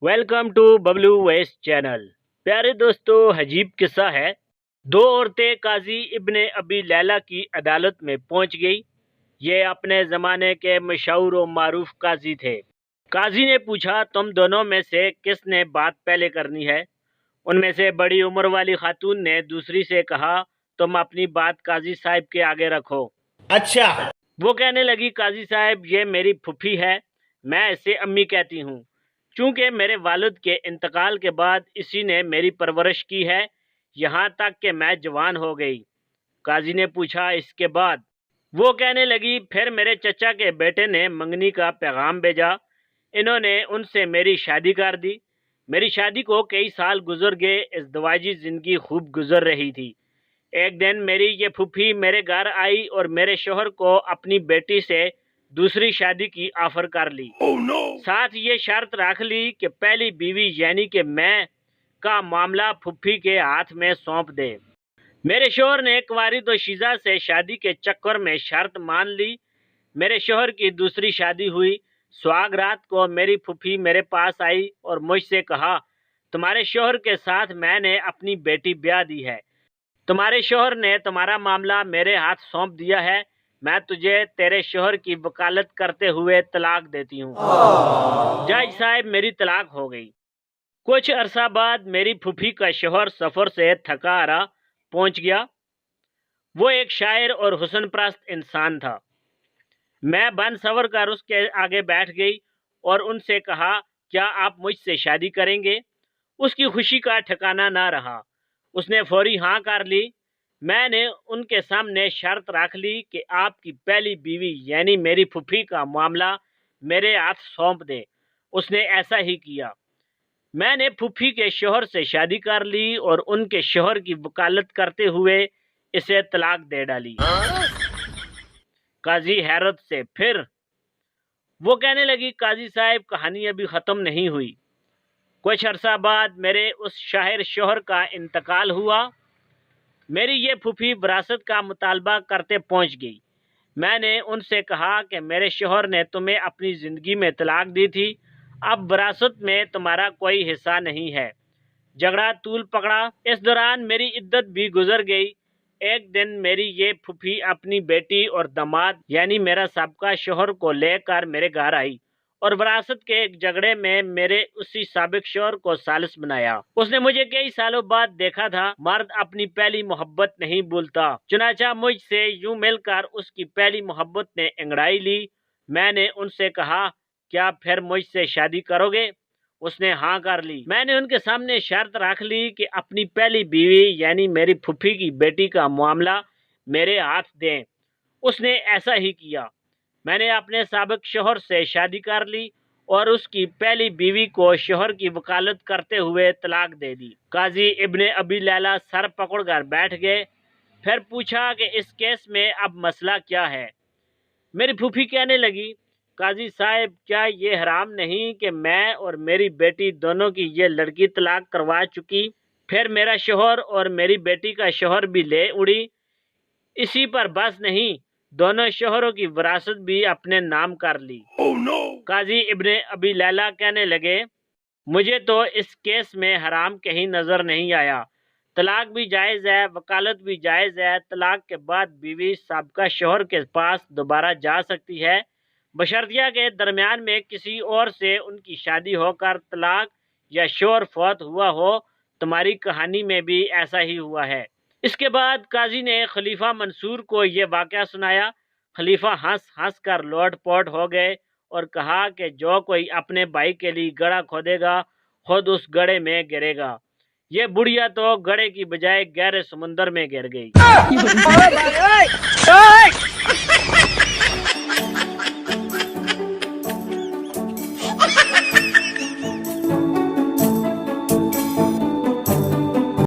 Welcome to Bablu ویس channel. پیارے دوستو، عجیب قصہ ہے۔ دو عورتیں قاضی ابن ابی لیلہ کی عدالت میں پہنچ گئی۔ یہ اپنے زمانے کے مشہور و معروف قاضی تھے۔ قاضی نے پوچھا، تم دونوں میں سے کس نے بات پہلے کرنی ہے؟ ان میں سے بڑی عمر والی خاتون نے دوسری سے کہا، تم اپنی بات قاضی صاحب کے آگے رکھو۔ اچھا۔ وہ کہنے لگی، قاضی صاحب، یہ میری پھوپھی ہے، میں اسے امی کہتی ہوں، چونکہ میرے والد کے انتقال کے بعد اسی نے میری پرورش کی ہے یہاں تک کہ میں جوان ہو گئی۔ قاضی نے پوچھا، اس کے بعد؟ وہ کہنے لگی، پھر میرے چچا کے بیٹے نے منگنی کا پیغام بھیجا، انہوں نے ان سے میری شادی کر دی۔ میری شادی کو کئی سال گزر گئے، ازدواجی زندگی خوب گزر رہی تھی۔ ایک دن میری یہ پھوپھی میرے گھر آئی اور میرے شوہر کو اپنی بیٹی سے دوسری شادی کی آفر کر لی۔ ساتھ یہ شرط رکھ لی کہ پہلی بیوی یعنی کہ میں کا معاملہ پھوپھی کے ہاتھ میں سونپ دے۔ میرے شوہر نے کنواری دوشیزہ سے شادی کے چکر میں شرط مان لی۔ میرے شوہر کی دوسری شادی ہوئی۔ سہاگ رات کو میری پھوپھی میرے پاس آئی اور مجھ سے کہا، تمہارے شوہر کے ساتھ میں نے اپنی بیٹی بیاہ دی ہے، تمہارے شوہر نے تمہارا معاملہ میرے ہاتھ سونپ دیا ہے، میں تجھے تیرے شوہر کی وکالت کرتے ہوئے طلاق دیتی ہوں۔ جج صاحب، میری طلاق ہو گئی۔ کچھ عرصہ بعد میری پھوپھی کا شوہر سفر سے تھکا ہارا پہنچ گیا۔ وہ ایک شاعر اور حسن پرست انسان تھا۔ میں بن سور کر اس کے آگے بیٹھ گئی اور ان سے کہا، کیا آپ مجھ سے شادی کریں گے؟ اس کی خوشی کا ٹھکانہ نہ رہا، اس نے فوری ہاں کر لی۔ میں نے ان کے سامنے شرط رکھ لی کہ آپ کی پہلی بیوی یعنی میری پھوپھی کا معاملہ میرے ہاتھ سونپ دے۔ اس نے ایسا ہی کیا۔ میں نے پھوپھی کے شوہر سے شادی کر لی اور ان کے شوہر کی وکالت کرتے ہوئے اسے طلاق دے ڈالی۔ قاضی حیرت سے، پھر؟ وہ کہنے لگی، قاضی صاحب، کہانی ابھی ختم نہیں ہوئی۔ کچھ عرصہ بعد میرے اس شاعر شوہر کا انتقال ہوا۔ میری یہ پھوپھی وراثت کا مطالبہ کرتے پہنچ گئی۔ میں نے ان سے کہا کہ میرے شوہر نے تمہیں اپنی زندگی میں طلاق دی تھی، اب وراثت میں تمہارا کوئی حصہ نہیں ہے۔ جھگڑا طول پکڑا۔ اس دوران میری عدت بھی گزر گئی۔ ایک دن میری یہ پھوپھی اپنی بیٹی اور داماد یعنی میرا سابقہ شوہر کو لے کر میرے گھر آئی اور وراثت کے ایک جھگڑے میں میرے اسی سابق شوہر کو ثالث بنایا۔ اس نے مجھے کئی سالوں بعد دیکھا تھا۔ مرد اپنی پہلی محبت نہیں بھولتا، چنانچہ مجھ سے یوں مل کر اس کی پہلی محبت نے انگڑائی لی۔ میں نے ان سے کہا، کیا پھر مجھ سے شادی کرو گے؟ اس نے ہاں کر لی۔ میں نے ان کے سامنے شرط رکھ لی کہ اپنی پہلی بیوی یعنی میری پھوپھی کی بیٹی کا معاملہ میرے ہاتھ دیں۔ اس نے ایسا ہی کیا۔ میں نے اپنے سابق شوہر سے شادی کر لی اور اس کی پہلی بیوی کو شوہر کی وکالت کرتے ہوئے طلاق دے دی۔ قاضی ابن ابی لیلہ سر پکڑ کر بیٹھ گئے۔ پھر پوچھا کہ اس کیس میں اب مسئلہ کیا ہے؟ میری پھوپھی کہنے لگی، قاضی صاحب، کیا یہ حرام نہیں کہ میں اور میری بیٹی دونوں کی یہ لڑکی طلاق کروا چکی، پھر میرا شوہر اور میری بیٹی کا شوہر بھی لے اڑی؟ اسی پر بس نہیں، دونوں شوہروں کی وراثت بھی اپنے نام کر لی۔ قاضی ابن ابی لیلہ کہنے لگے، مجھے تو اس کیس میں حرام کہیں نظر نہیں آیا۔ طلاق بھی جائز ہے، وکالت بھی جائز ہے۔ طلاق کے بعد بیوی سابقہ شوہر کے پاس دوبارہ جا سکتی ہے، بشرطیہ کے درمیان میں کسی اور سے ان کی شادی ہو کر طلاق یا شوہر فوت ہوا ہو۔ تمہاری کہانی میں بھی ایسا ہی ہوا ہے۔ اس کے بعد قاضی نے خلیفہ منصور کو یہ واقعہ سنایا۔ خلیفہ ہنس ہنس کر لوٹ پوٹ ہو گئے اور کہا کہ جو کوئی اپنے بھائی کے لیے گڑھا کھودے گا خود اس گڑھے میں گرے گا۔ یہ بڑھیا تو گڑھے کی بجائے گہرے سمندر میں گر گئی۔